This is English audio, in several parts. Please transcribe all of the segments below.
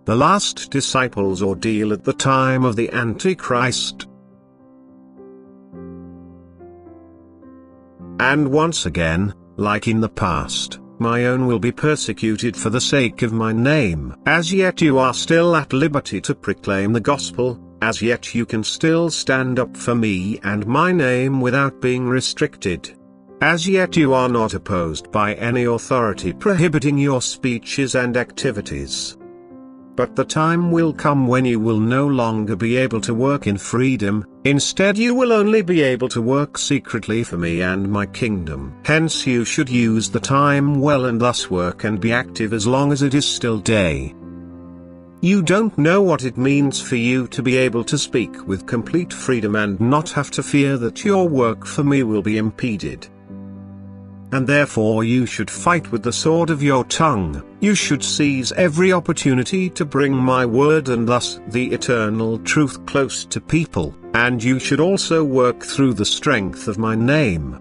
the last disciples' ordeal at the time of the Antichrist. And once again, like in the past, my own will be persecuted for the sake of my name. As yet you are still at liberty to proclaim the gospel, as yet you can still stand up for me and my name without being restricted. As yet you are not opposed by any authority prohibiting your speeches and activities. But the time will come when you will no longer be able to work in freedom, instead you will only be able to work secretly for me and my kingdom. Hence you should use the time well and thus work and be active as long as it is still day. You don't know what it means for you to be able to speak with complete freedom and not have to fear that your work for me will be impeded. And therefore you should fight with the sword of your tongue. You should seize every opportunity to bring my word and thus the eternal truth close to people, and you should also work through the strength of my name.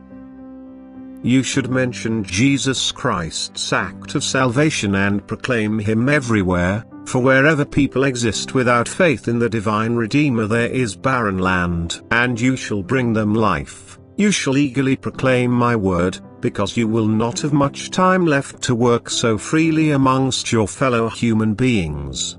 You should mention Jesus Christ's act of salvation and proclaim him everywhere, for wherever people exist without faith in the divine Redeemer there is barren land. And you shall bring them life. You shall eagerly proclaim my word, because you will not have much time left to work so freely amongst your fellow human beings.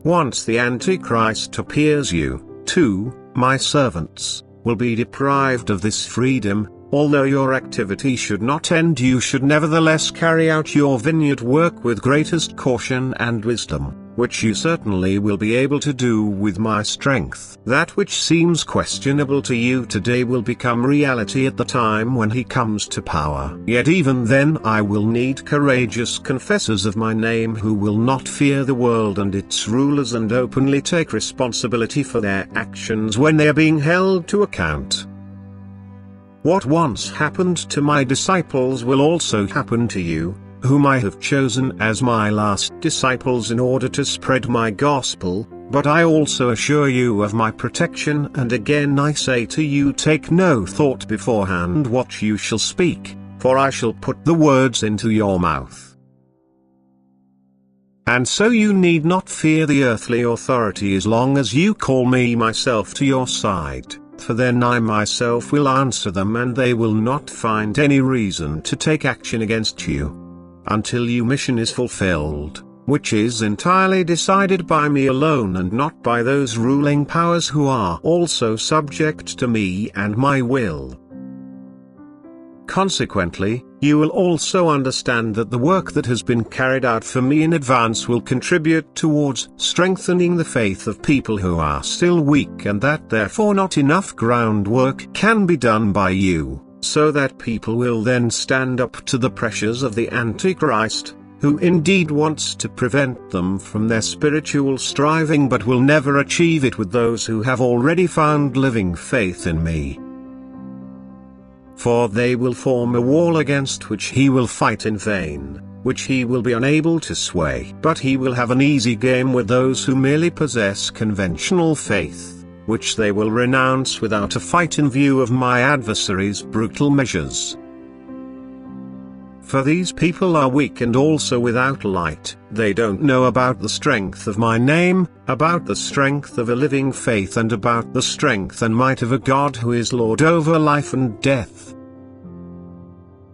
Once the Antichrist appears, you, too, my servants, will be deprived of this freedom. Although your activity should not end, you should nevertheless carry out your vineyard work with greatest caution and wisdom, which you certainly will be able to do with my strength. That which seems questionable to you today will become reality at the time when he comes to power. Yet even then I will need courageous confessors of my name who will not fear the world and its rulers and openly take responsibility for their actions when they are being held to account. What once happened to my disciples will also happen to you, whom I have chosen as my last disciples in order to spread my gospel, but I also assure you of my protection, and again I say to you, take no thought beforehand what you shall speak, for I shall put the words into your mouth. And so you need not fear the earthly authority as long as you call me myself to your side. For then I myself will answer them and they will not find any reason to take action against you. Until your mission is fulfilled, which is entirely decided by me alone and not by those ruling powers who are also subject to me and my will. Consequently, you will also understand that the work that has been carried out for me in advance will contribute towards strengthening the faith of people who are still weak, and that therefore not enough groundwork can be done by you, so that people will then stand up to the pressures of the Antichrist, who indeed wants to prevent them from their spiritual striving but will never achieve it with those who have already found living faith in me. For they will form a wall against which he will fight in vain, which he will be unable to sway. But he will have an easy game with those who merely possess conventional faith, which they will renounce without a fight in view of my adversaries' brutal measures. For these people are weak and also without light. They don't know about the strength of my name, about the strength of a living faith, and about the strength and might of a God who is Lord over life and death.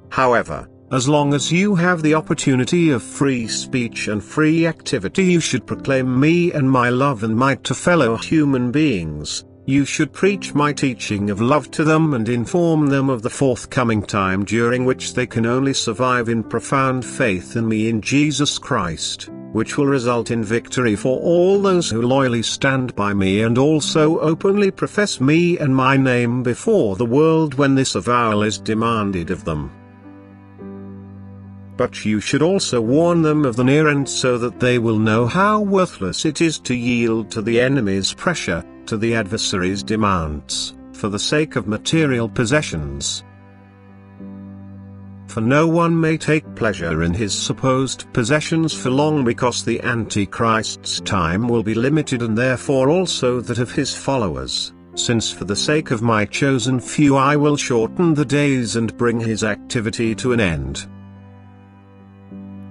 However, as long as you have the opportunity of free speech and free activity, you should proclaim me and my love and might to fellow human beings. You should preach my teaching of love to them and inform them of the forthcoming time during which they can only survive in profound faith in me in Jesus Christ, which will result in victory for all those who loyally stand by me and also openly profess me and my name before the world when this avowal is demanded of them. But you should also warn them of the near end so that they will know how worthless it is to yield to the enemy's pressure, to the adversary's demands, for the sake of material possessions. For no one may take pleasure in his supposed possessions for long, because the Antichrist's time will be limited, and therefore also that of his followers, since for the sake of my chosen few I will shorten the days and bring his activity to an end.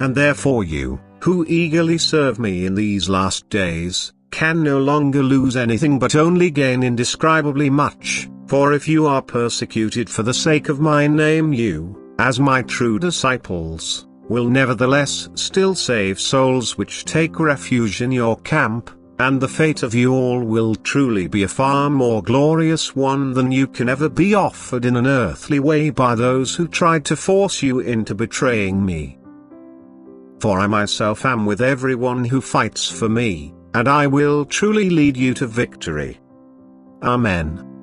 And therefore you, who eagerly serve me in these last days, can no longer lose anything but only gain indescribably much, for if you are persecuted for the sake of my name, you, as my true disciples, will nevertheless still save souls which take refuge in your camp, and the fate of you all will truly be a far more glorious one than you can ever be offered in an earthly way by those who tried to force you into betraying me. For I myself am with everyone who fights for me, and I will truly lead you to victory. Amen.